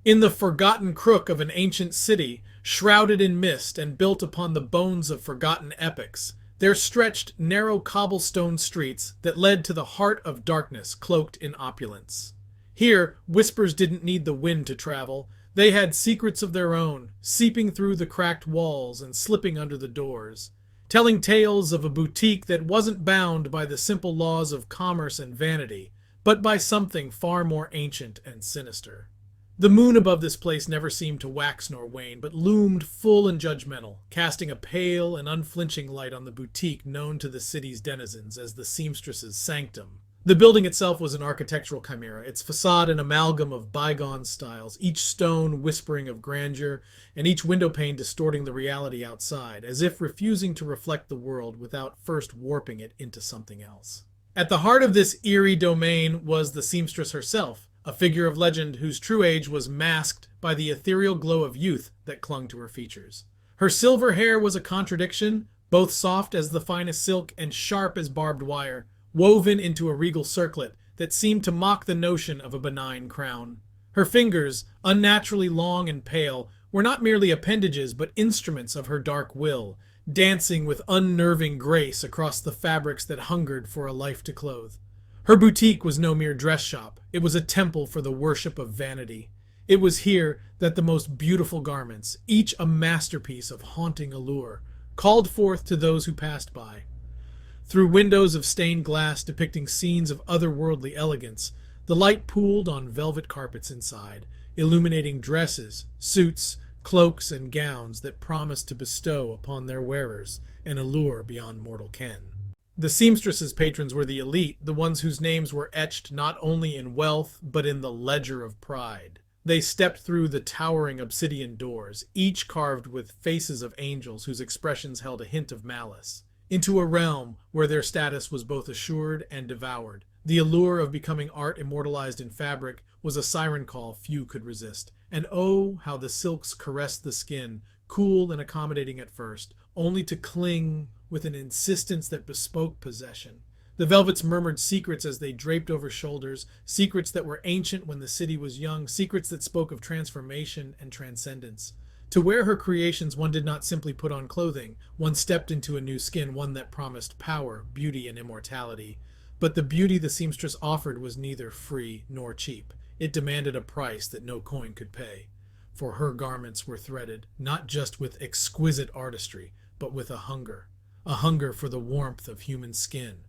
In the forgotten crook of an ancient city, shrouded in mist and built upon the bones of forgotten epics, there stretched narrow cobblestone streets that led to the heart of darkness cloaked in opulence. Here, whispers didn't need the wind to travel. They had secrets of their own, seeping through the cracked walls and slipping under the doors, telling tales of a boutique that wasn't bound by the simple laws of commerce and vanity, but by something far more ancient and sinister. The moon above this place never seemed to wax nor wane, but loomed full and judgmental, casting a pale and unflinching light on the boutique known to the city's denizens as the seamstress's sanctum. The building itself was an architectural chimera, its facade an amalgam of bygone styles, each stone whispering of grandeur, and each windowpane distorting the reality outside, as if refusing to reflect the world without first warping it into something else. At the heart of this eerie domain was the seamstress herself, a figure of legend whose true age was masked by the ethereal glow of youth that clung to her features. Her silver hair was a contradiction, both soft as the finest silk and sharp as barbed wire, woven into a regal circlet that seemed to mock the notion of a benign crown. Her fingers, unnaturally long and pale, were not merely appendages but instruments of her dark will, dancing with unnerving grace across the fabrics that hungered for a life to clothe. Her boutique was no mere dress shop. It was a temple for the worship of vanity. It was here that the most beautiful garments, each a masterpiece of haunting allure, called forth to those who passed by. Through windows of stained glass depicting scenes of otherworldly elegance, the light pooled on velvet carpets inside, illuminating dresses, suits, cloaks, and gowns that promised to bestow upon their wearers an allure beyond mortal ken. The seamstress's patrons were the elite, the ones whose names were etched not only in wealth, but in the ledger of pride. They stepped through the towering obsidian doors, each carved with faces of angels whose expressions held a hint of malice, into a realm where their status was both assured and devoured. The allure of becoming art immortalized in fabric was a siren call few could resist. And oh, how the silks caressed the skin, cool and accommodating at first, only to cling with an insistence that bespoke possession. The velvets murmured secrets as they draped over shoulders, secrets that were ancient when the city was young, secrets that spoke of transformation and transcendence. To wear her creations, one did not simply put on clothing. One stepped into a new skin, one that promised power, beauty, and immortality. But the beauty the seamstress offered was neither free nor cheap. It demanded a price that no coin could pay. For her garments were threaded, not just with exquisite artistry, but with a hunger for the warmth of human skin,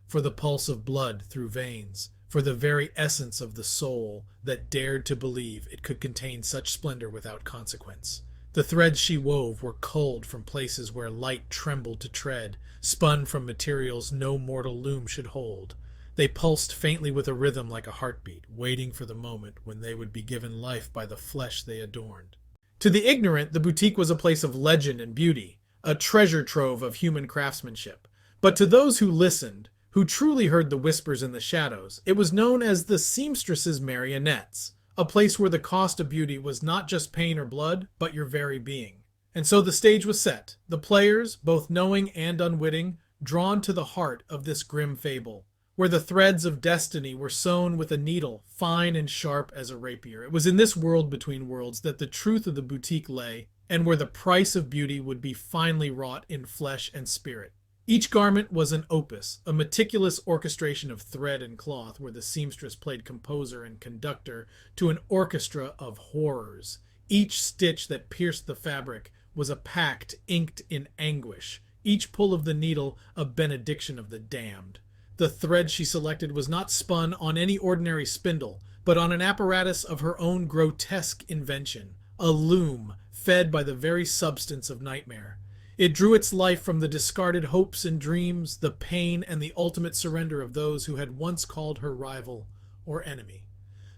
for the pulse of blood through veins, for the very essence of the soul that dared to believe it could contain such splendor without consequence. The threads she wove were culled from places where light trembled to tread, spun from materials no mortal loom should hold. They pulsed faintly with a rhythm like a heartbeat, waiting for the moment when they would be given life by the flesh they adorned. To the ignorant, the boutique was a place of legend and beauty, a treasure trove of human craftsmanship. But to those who listened, who truly heard the whispers in the shadows, it was known as the seamstress's marionettes, a place where the cost of beauty was not just pain or blood, but your very being. And so the stage was set, the players, both knowing and unwitting, drawn to the heart of this grim fable, where the threads of destiny were sewn with a needle, fine and sharp as a rapier. It was in this world between worlds that the truth of the boutique lay, and where the price of beauty would be finely wrought in flesh and spirit. Each garment was an opus, a meticulous orchestration of thread and cloth, where the seamstress played composer and conductor to an orchestra of horrors. Each stitch that pierced the fabric was a pact inked in anguish, each pull of the needle a benediction of the damned. The thread she selected was not spun on any ordinary spindle, but on an apparatus of her own grotesque invention, a loom fed by the very substance of nightmare. It drew its life from the discarded hopes and dreams, the pain and the ultimate surrender of those who had once called her rival or enemy.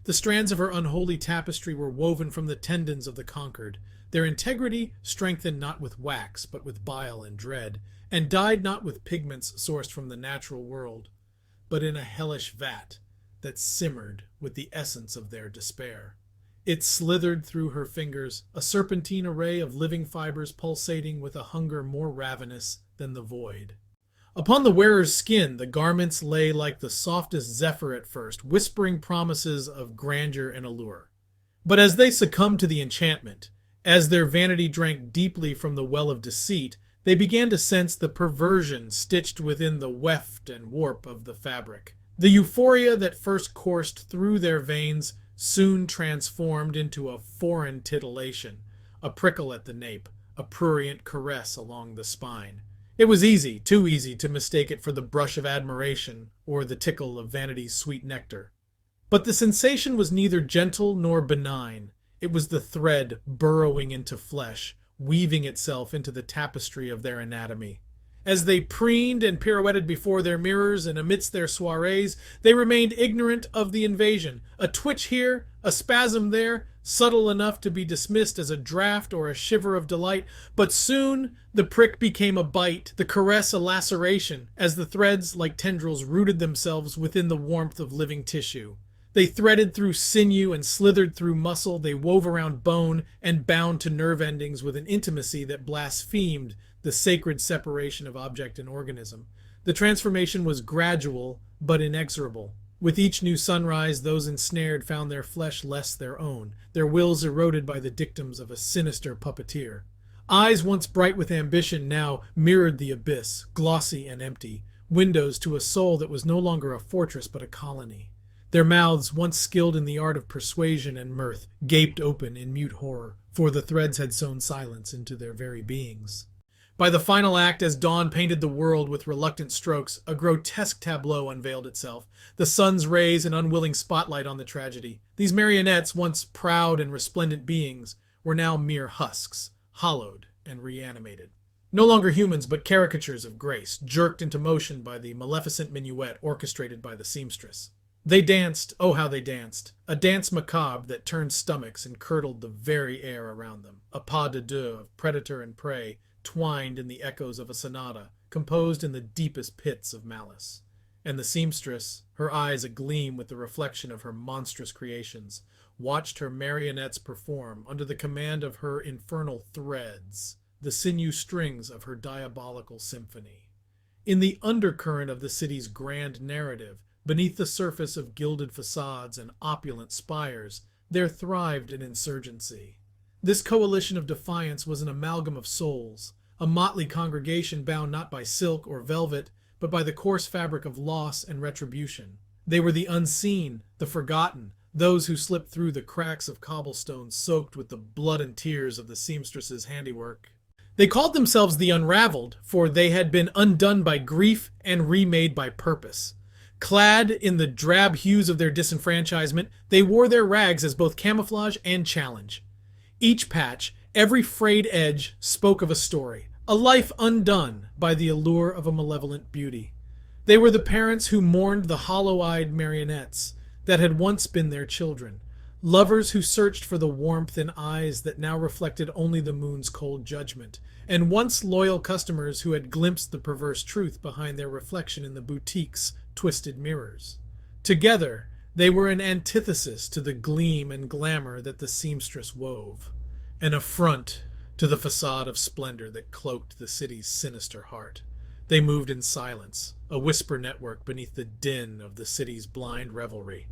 The strands of her unholy tapestry were woven from the tendons of the conquered, their integrity strengthened not with wax, but with bile and dread, and dyed not with pigments sourced from the natural world, but in a hellish vat that simmered with the essence of their despair. It slithered through her fingers, a serpentine array of living fibers pulsating with a hunger more ravenous than the void. Upon the wearer's skin, the garments lay like the softest zephyr at first, whispering promises of grandeur and allure. But as they succumbed to the enchantment, as their vanity drank deeply from the well of deceit, they began to sense the perversion stitched within the weft and warp of the fabric. The euphoria that first coursed through their veins soon transformed into a foreign titillation, a prickle at the nape, a prurient caress along the spine. It was easy, too easy, to mistake it for the brush of admiration or the tickle of vanity's sweet nectar. But the sensation was neither gentle nor benign. It was the thread burrowing into flesh, weaving itself into the tapestry of their anatomy. As they preened and pirouetted before their mirrors and amidst their soirees, they remained ignorant of the invasion. A twitch here, a spasm there, subtle enough to be dismissed as a draught or a shiver of delight, but soon the prick became a bite, the caress a laceration, as the threads, like tendrils, rooted themselves within the warmth of living tissue. They threaded through sinew and slithered through muscle, they wove around bone and bound to nerve endings with an intimacy that blasphemed the sacred separation of object and organism. The transformation was gradual but inexorable. With each new sunrise, those ensnared found their flesh less their own, their wills eroded by the dictums of a sinister puppeteer. Eyes once bright with ambition now mirrored the abyss, glossy and empty, windows to a soul that was no longer a fortress but a colony. Their mouths, once skilled in the art of persuasion and mirth, gaped open in mute horror, for the threads had sown silence into their very beings. By the final act, as dawn painted the world with reluctant strokes, a grotesque tableau unveiled itself, the sun's rays an unwilling spotlight on the tragedy. These marionettes, once proud and resplendent beings, were now mere husks, hollowed and reanimated. No longer humans, but caricatures of grace, jerked into motion by the maleficent minuet orchestrated by the seamstress. They danced, oh how they danced, a dance macabre that turned stomachs and curdled the very air around them, a pas de deux of predator and prey, twined in the echoes of a sonata, composed in the deepest pits of malice. And the seamstress, her eyes agleam with the reflection of her monstrous creations, watched her marionettes perform under the command of her infernal threads, the sinew strings of her diabolical symphony. In the undercurrent of the city's grand narrative, beneath the surface of gilded facades and opulent spires, there thrived an insurgency. This coalition of defiance was an amalgam of souls, a motley congregation bound not by silk or velvet, but by the coarse fabric of loss and retribution. They were the unseen, the forgotten, those who slipped through the cracks of cobblestones soaked with the blood and tears of the seamstress's handiwork. They called themselves the Unraveled, for they had been undone by grief and remade by purpose. Clad in the drab hues of their disenfranchisement, they wore their rags as both camouflage and challenge. Each patch, every frayed edge, spoke of a story, a life undone by the allure of a malevolent beauty. They were the parents who mourned the hollow-eyed marionettes that had once been their children, lovers who searched for the warmth in eyes that now reflected only the moon's cold judgment, and once loyal customers who had glimpsed the perverse truth behind their reflection in the boutique's twisted mirrors. Together, they were an antithesis to the gleam and glamour that the seamstress wove, an affront to the facade of splendor that cloaked the city's sinister heart. They moved in silence, a whisper network beneath the din of the city's blind revelry,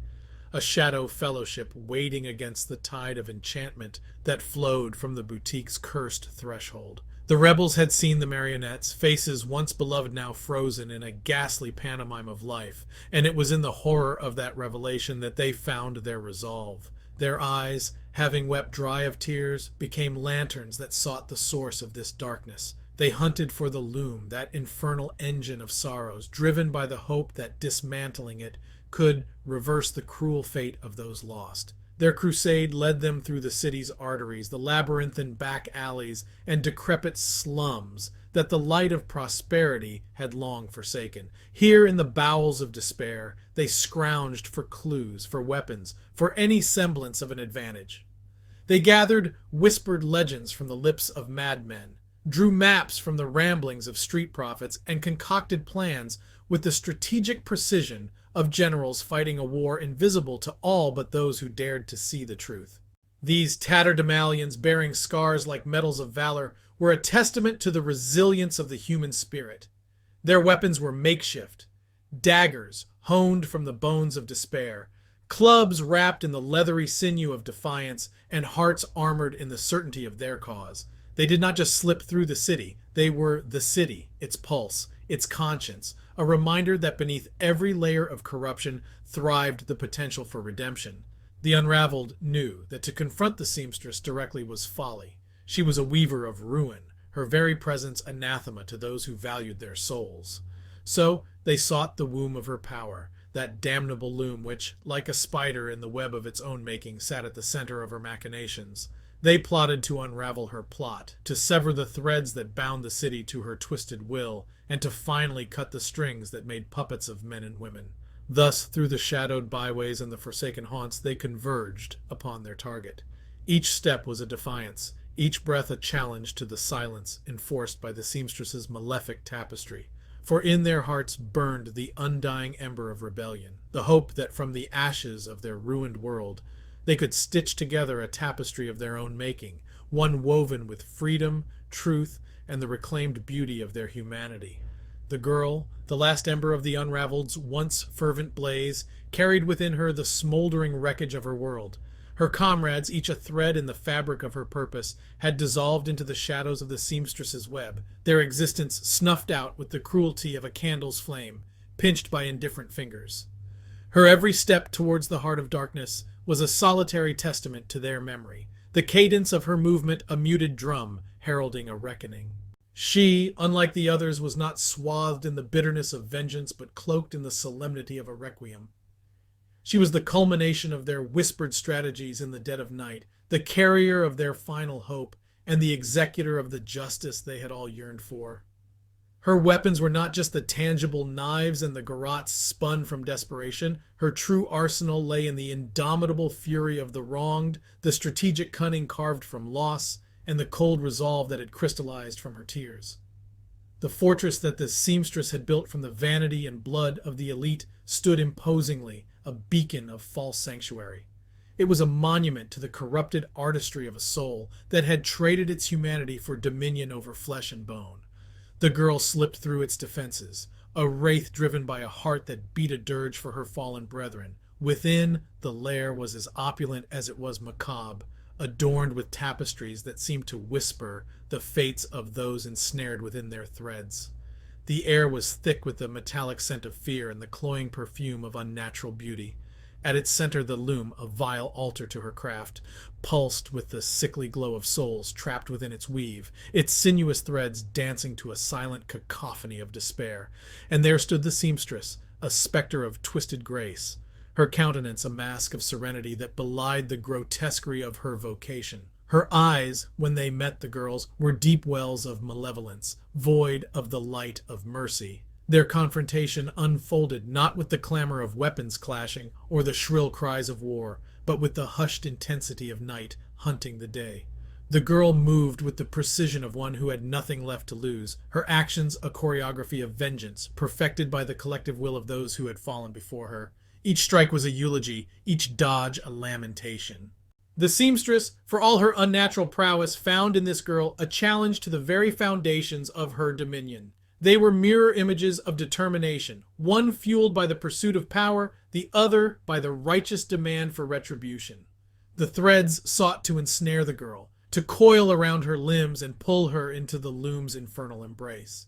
a shadow fellowship wading against the tide of enchantment that flowed from the boutique's cursed threshold. The rebels had seen the marionettes, faces once beloved now frozen in a ghastly pantomime of life, and it was in the horror of that revelation that they found their resolve. Their eyes, having wept dry of tears, became lanterns that sought the source of this darkness. They hunted for the loom, that infernal engine of sorrows, driven by the hope that dismantling it could reverse the cruel fate of those lost. Their crusade led them through the city's arteries, the labyrinthine back alleys, and decrepit slums that the light of prosperity had long forsaken. Here in the bowels of despair, they scrounged for clues, for weapons, for any semblance of an advantage. They gathered whispered legends from the lips of madmen, drew maps from the ramblings of street prophets, and concocted plans with the strategic precision of generals fighting a war invisible to all but those who dared to see the truth. These tatterdemalions, bearing scars like medals of valor, were a testament to the resilience of the human spirit. Their weapons were makeshift, daggers honed from the bones of despair, clubs wrapped in the leathery sinew of defiance, and hearts armored in the certainty of their cause. They did not just slip through the city, they were the city, its pulse, its conscience, a reminder that beneath every layer of corruption thrived the potential for redemption. The Unraveled knew that to confront the seamstress directly was folly. She was a weaver of ruin, her very presence anathema to those who valued their souls. So they sought the womb of her power, that damnable loom which, like a spider in the web of its own making, sat at the center of her machinations. They plotted to unravel her plot, to sever the threads that bound the city to her twisted will, and to finally cut the strings that made puppets of men and women. Thus, through the shadowed byways and the forsaken haunts, they converged upon their target. Each step was a defiance, each breath a challenge to the silence enforced by the seamstress's malefic tapestry. For in their hearts burned the undying ember of rebellion, the hope that from the ashes of their ruined world they could stitch together a tapestry of their own making, one woven with freedom, truth, and the reclaimed beauty of their humanity. The girl, the last ember of the Unraveled's once fervent blaze, carried within her the smoldering wreckage of her world. Her comrades, each a thread in the fabric of her purpose, had dissolved into the shadows of the seamstress's web, their existence snuffed out with the cruelty of a candle's flame, pinched by indifferent fingers. Her every step towards the heart of darkness was a solitary testament to their memory, the cadence of her movement a muted drum heralding a reckoning. She, unlike the others, was not swathed in the bitterness of vengeance, but cloaked in the solemnity of a requiem. She was the culmination of their whispered strategies in the dead of night, the carrier of their final hope, and the executor of the justice they had all yearned for. Her weapons were not just the tangible knives and the garrots spun from desperation. Her true arsenal lay in the indomitable fury of the wronged, the strategic cunning carved from loss, and the cold resolve that had crystallized from her tears. The fortress that the seamstress had built from the vanity and blood of the elite stood imposingly, a beacon of false sanctuary. It was a monument to the corrupted artistry of a soul that had traded its humanity for dominion over flesh and bone. The girl slipped through its defenses, a wraith driven by a heart that beat a dirge for her fallen brethren. Within, the lair was as opulent as it was macabre, adorned with tapestries that seemed to whisper the fates of those ensnared within their threads. The air was thick with the metallic scent of fear and the cloying perfume of unnatural beauty. At its center the loom, a vile altar to her craft, pulsed with the sickly glow of souls trapped within its weave, its sinuous threads dancing to a silent cacophony of despair. And there stood the seamstress, a specter of twisted grace, her countenance a mask of serenity that belied the grotesquerie of her vocation. Her eyes, when they met the girl's, were deep wells of malevolence, void of the light of mercy. Their confrontation unfolded not with the clamor of weapons clashing or the shrill cries of war, but with the hushed intensity of night hunting the day. The girl moved with the precision of one who had nothing left to lose, her actions a choreography of vengeance, perfected by the collective will of those who had fallen before her. Each strike was a eulogy, each dodge a lamentation. The seamstress, for all her unnatural prowess, found in this girl a challenge to the very foundations of her dominion. They were mirror images of determination, one fueled by the pursuit of power, the other by the righteous demand for retribution. The threads sought to ensnare the girl, to coil around her limbs and pull her into the loom's infernal embrace.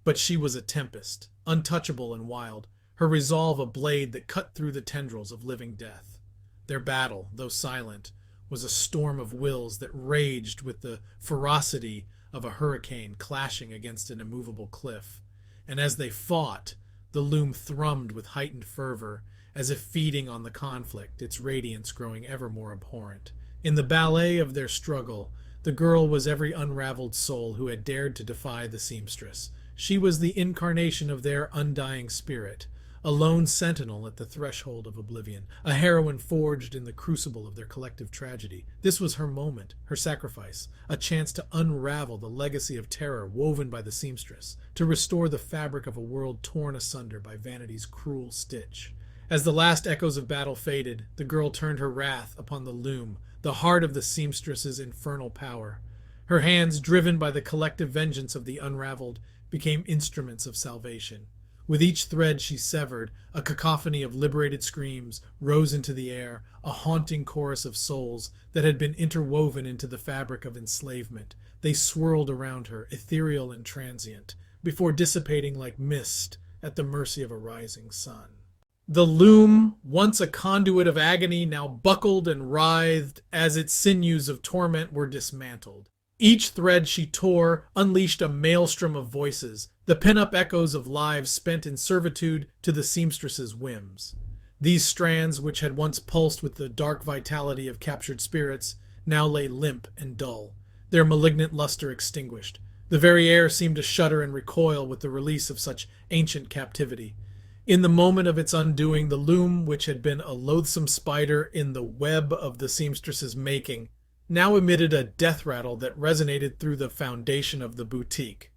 But she was a tempest, untouchable and wild, her resolve a blade that cut through the tendrils of living death. Their battle, though silent, was a storm of wills that raged with the ferocity of a hurricane clashing against an immovable cliff. And as they fought, the loom thrummed with heightened fervor, as if feeding on the conflict, its radiance growing ever more abhorrent. In the ballet of their struggle, the girl was every unraveled soul who had dared to defy the seamstress. She was the incarnation of their undying spirit, a lone sentinel at the threshold of oblivion, a heroine forged in the crucible of their collective tragedy. This was her moment, her sacrifice, a chance to unravel the legacy of terror woven by the seamstress, to restore the fabric of a world torn asunder by vanity's cruel stitch. As the last echoes of battle faded, the girl turned her wrath upon the loom, the heart of the seamstress's infernal power. Her hands, driven by the collective vengeance of the unraveled, became instruments of salvation. With each thread she severed, a cacophony of liberated screams rose into the air, a haunting chorus of souls that had been interwoven into the fabric of enslavement. They swirled around her, ethereal and transient, before dissipating like mist at the mercy of a rising sun. The loom, once a conduit of agony, now buckled and writhed as its sinews of torment were dismantled. Each thread she tore unleashed a maelstrom of voices, the pent-up echoes of lives spent in servitude to the seamstress's whims. These strands, which had once pulsed with the dark vitality of captured spirits, now lay limp and dull, their malignant luster extinguished. The very air seemed to shudder and recoil with the release of such ancient captivity. In the moment of its undoing, the loom, which had been a loathsome spider in the web of the seamstress's making, now emitted a death rattle that resonated through the foundation of the boutique.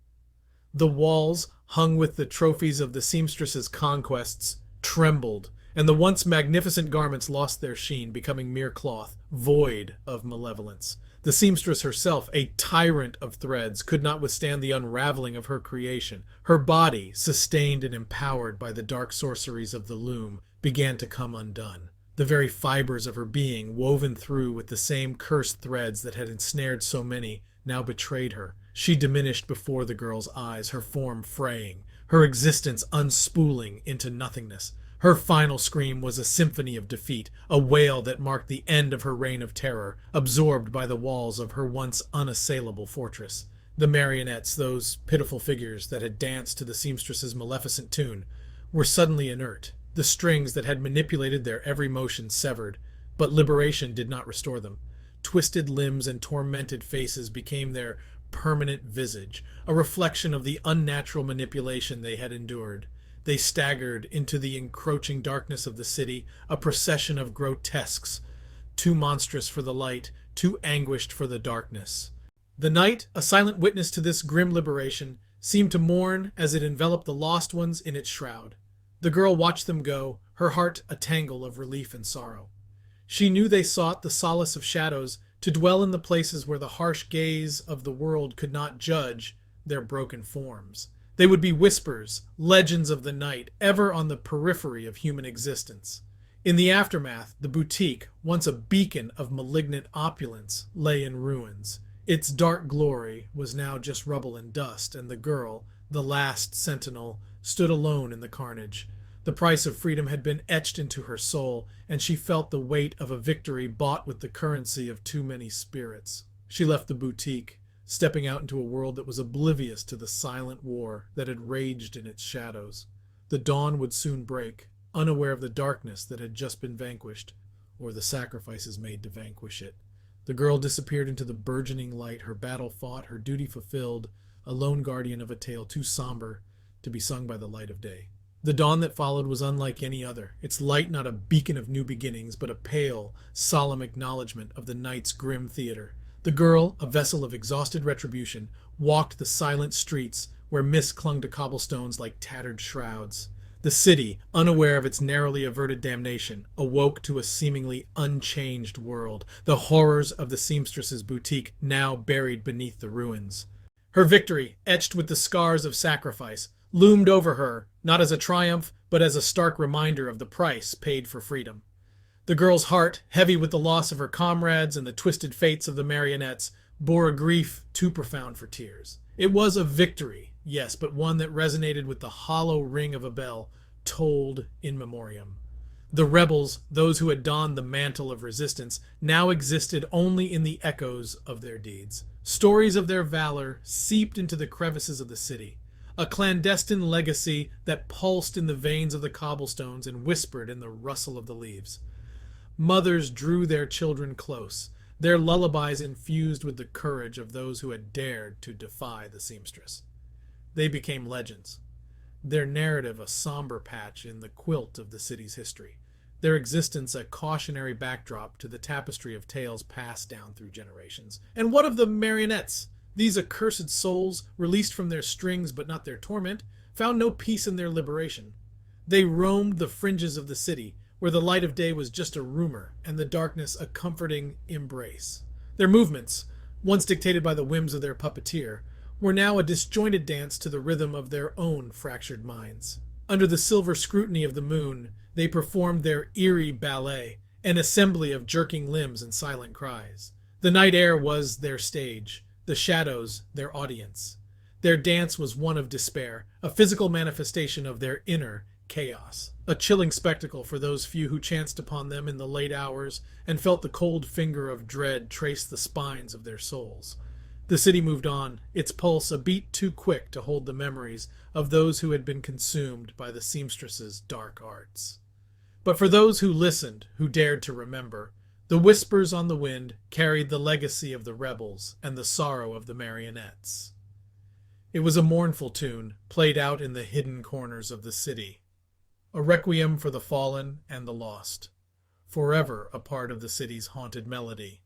The walls, hung with the trophies of the seamstress's conquests, trembled, and the once magnificent garments lost their sheen, becoming mere cloth, void of malevolence. The seamstress herself, a tyrant of threads, could not withstand the unraveling of her creation. Her body, sustained and empowered by the dark sorceries of the loom, began to come undone. The very fibers of her being, woven through with the same cursed threads that had ensnared so many, now betrayed her. She diminished before the girl's eyes, her form fraying, her existence unspooling into nothingness. Her final scream was a symphony of defeat, a wail that marked the end of her reign of terror, absorbed by the walls of her once unassailable fortress. The marionettes, those pitiful figures that had danced to the seamstress's maleficent tune, were suddenly inert, the strings that had manipulated their every motion severed, but liberation did not restore them. Twisted limbs and tormented faces became their permanent visage, a reflection of the unnatural manipulation they had endured. They staggered into the encroaching darkness of the city, a procession of grotesques, too monstrous for the light, too anguished for the darkness. The night, a silent witness to this grim liberation, seemed to mourn as it enveloped the lost ones in its shroud. The girl watched them go, her heart a tangle of relief and sorrow. She knew they sought the solace of shadows, to dwell in the places where the harsh gaze of the world could not judge their broken forms. They would be whispers, legends of the night, ever on the periphery of human existence. In the aftermath, the boutique, once a beacon of malignant opulence, lay in ruins. Its dark glory was now just rubble and dust, and the girl, the last sentinel, stood alone in the carnage. The price of freedom had been etched into her soul, and she felt the weight of a victory bought with the currency of too many spirits. She left the boutique, stepping out into a world that was oblivious to the silent war that had raged in its shadows. The dawn would soon break, unaware of the darkness that had just been vanquished, or the sacrifices made to vanquish it. The girl disappeared into the burgeoning light, her battle fought, her duty fulfilled, a lone guardian of a tale too somber to be sung by the light of day. The dawn that followed was unlike any other, its light not a beacon of new beginnings, but a pale, solemn acknowledgement of the night's grim theater. The girl, a vessel of exhausted retribution, walked the silent streets where mist clung to cobblestones like tattered shrouds. The city, unaware of its narrowly averted damnation, awoke to a seemingly unchanged world, the horrors of the seamstress's boutique now buried beneath the ruins. Her victory, etched with the scars of sacrifice, loomed over her, not as a triumph, but as a stark reminder of the price paid for freedom. The girl's heart, heavy with the loss of her comrades and the twisted fates of the marionettes, bore a grief too profound for tears. It was a victory, yes, but one that resonated with the hollow ring of a bell, tolled in memoriam. The rebels, those who had donned the mantle of resistance, now existed only in the echoes of their deeds. Stories of their valor seeped into the crevices of the city, a clandestine legacy that pulsed in the veins of the cobblestones and whispered in the rustle of the leaves. Mothers drew their children close, their lullabies infused with the courage of those who had dared to defy the seamstress. They became legends, their narrative a somber patch in the quilt of the city's history, their existence a cautionary backdrop to the tapestry of tales passed down through generations. And what of the marionettes? These accursed souls, released from their strings but not their torment, found no peace in their liberation. They roamed the fringes of the city, where the light of day was just a rumor and the darkness a comforting embrace. Their movements, once dictated by the whims of their puppeteer, were now a disjointed dance to the rhythm of their own fractured minds. Under the silver scrutiny of the moon, they performed their eerie ballet, an assembly of jerking limbs and silent cries. The night air was their stage, the shadows their audience. Their dance was one of despair, a physical manifestation of their inner chaos. A chilling spectacle for those few who chanced upon them in the late hours and felt the cold finger of dread trace the spines of their souls. The city moved on, its pulse a beat too quick to hold the memories of those who had been consumed by the seamstress's dark arts. But for those who listened, who dared to remember, the whispers on the wind carried the legacy of the rebels and the sorrow of the marionettes. It was a mournful tune, played out in the hidden corners of the city. A requiem for the fallen and the lost, forever a part of the city's haunted melody.